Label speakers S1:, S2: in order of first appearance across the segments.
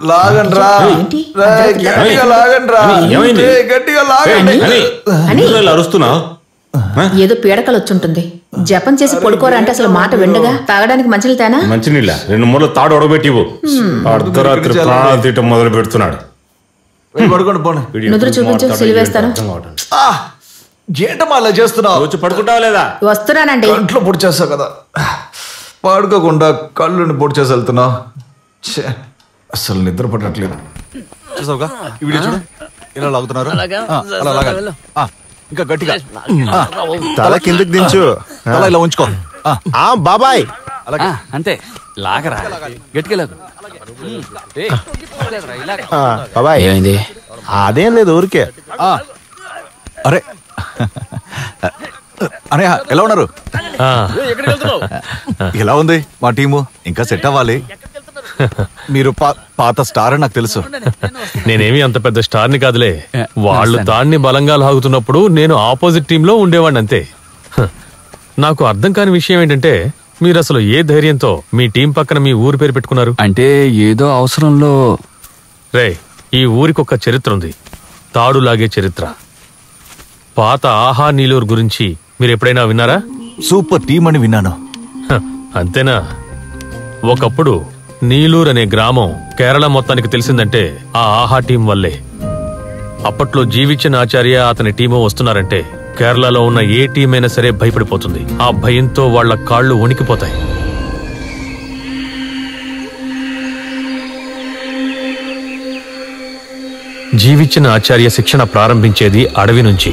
S1: లాగండ్రా గట్టిగా
S2: అరుస్తున్నా
S3: ఏదో పీడకలు వచ్చుంటుంది. జపం చేసి పడుకోరా అంటే అసలు మాట వెండగా తాగడానికి మంచినీళ్ళు తేనా?
S2: మంచినీళ్ళ 2 మూల తాడు ఒడబెట్టి అర్ధరాత్రి ప్రాణాలు తీయటం మొదలు పెడుతున్నాడు.
S3: నుదురు చూపించు, సిలివేస్తాను.
S1: ఏంటమ్మా అలా చేస్తున్నావు?
S2: వచ్చి పడుకుంటావా లేదా?
S3: వస్తున్నానండి.
S1: కంట్లో పొడి చేస్తావు కదా, పడుకోకుండా కళ్ళుని పొడి చేసి వెళ్తున్నావు. అసలు నిద్ర పట్టట్లేదు. చూసావుగా ఈ వీడియో చూడు, ఇలా లాగుతున్నారు. అలా లాగాలి, ఇంకా గట్టిగా.
S4: తల కిందకి దించు,
S1: తల ఇలా ఉంచుకో.
S4: బాబాయ్
S5: అంతే, లాగరా గట్టిగా లాగు.
S4: బాబాయ్
S5: ఏమైంది?
S4: అదేం లేదు, ఊరికే.
S1: అరే అరే ఎలా ఉన్నారు? ఎలా ఉంది మా టీము? ఇంకా సెట్ అవ్వాలి. మీరు పాత స్టార్ అని నాకు తెలుసు.
S6: నేనేమి అంత పెద్ద స్టార్ని కాదులే. వాళ్ళు తాన్ని బలంగా లాగుతున్నప్పుడు నేను ఆపోజిట్ టీంలో ఉండేవాడిని అంతే. నాకు అర్థం కాని విషయం ఏంటంటే, మీరు అసలు ఏ ధైర్యంతో మీ టీం పక్కన మీ ఊరి పేరు పెట్టుకున్నారు?
S5: అంటే ఏదో అవసరంలో.
S6: రే, ఈ ఊరికొక చరిత్ర ఉంది, తాడు లాగే చరిత్ర. పాత ఆహా నీలూరు గురించి మీరు ఎప్పుడైనా విన్నారా?
S1: సూపర్ టీం అని విన్నాను.
S6: అంతేనా? ఒకప్పుడు నీలూరు అనే గ్రామం కేరళ మొత్తానికి తెలిసిందంటే ఆ ఆహా టీం వల్లే. అప్పట్లో జీవించిన ఆచార్య అతని టీము వస్తున్నారంటే కేరళలో ఉన్న ఏ టీం అయినా సరే భయపడిపోతుంది. ఆ భయంతో వాళ్ల కాళ్ళు వణికిపోతాయి. జీవించిన ఆచార్య శిక్షణ ప్రారంభించేది అడవి నుంచి.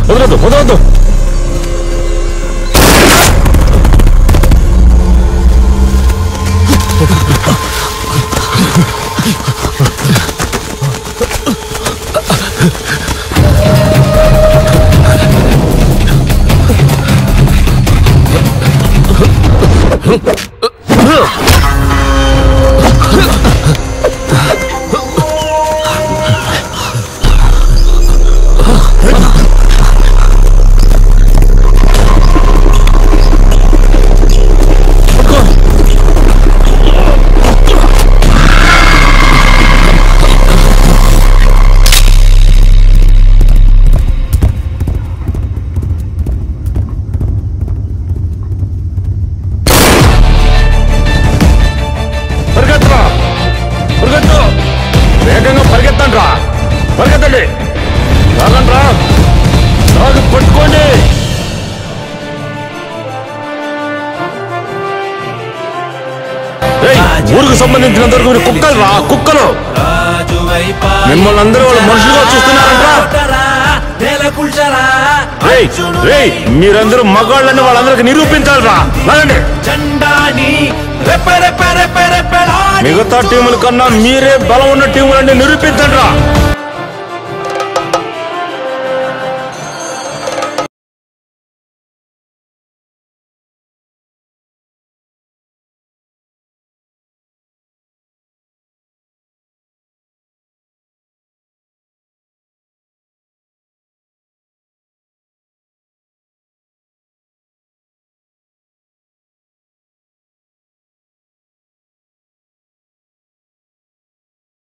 S6: వదలొద్దు, వదలొద్దు. ఊరికి సంబంధించినంతవరకు మీరు కుక్కలు రా, కుక్కలు. మిమ్మల్ని అందరూ వాళ్ళు మనుషులుగా చూస్తున్నారంట. మీరందరూ మగాళ్ళని వాళ్ళందరికి నిరూపించాలరా. మిగతా టీముల కన్నా మీరే బలం ఉన్న టీములన్నీ నిరూపించండి రా.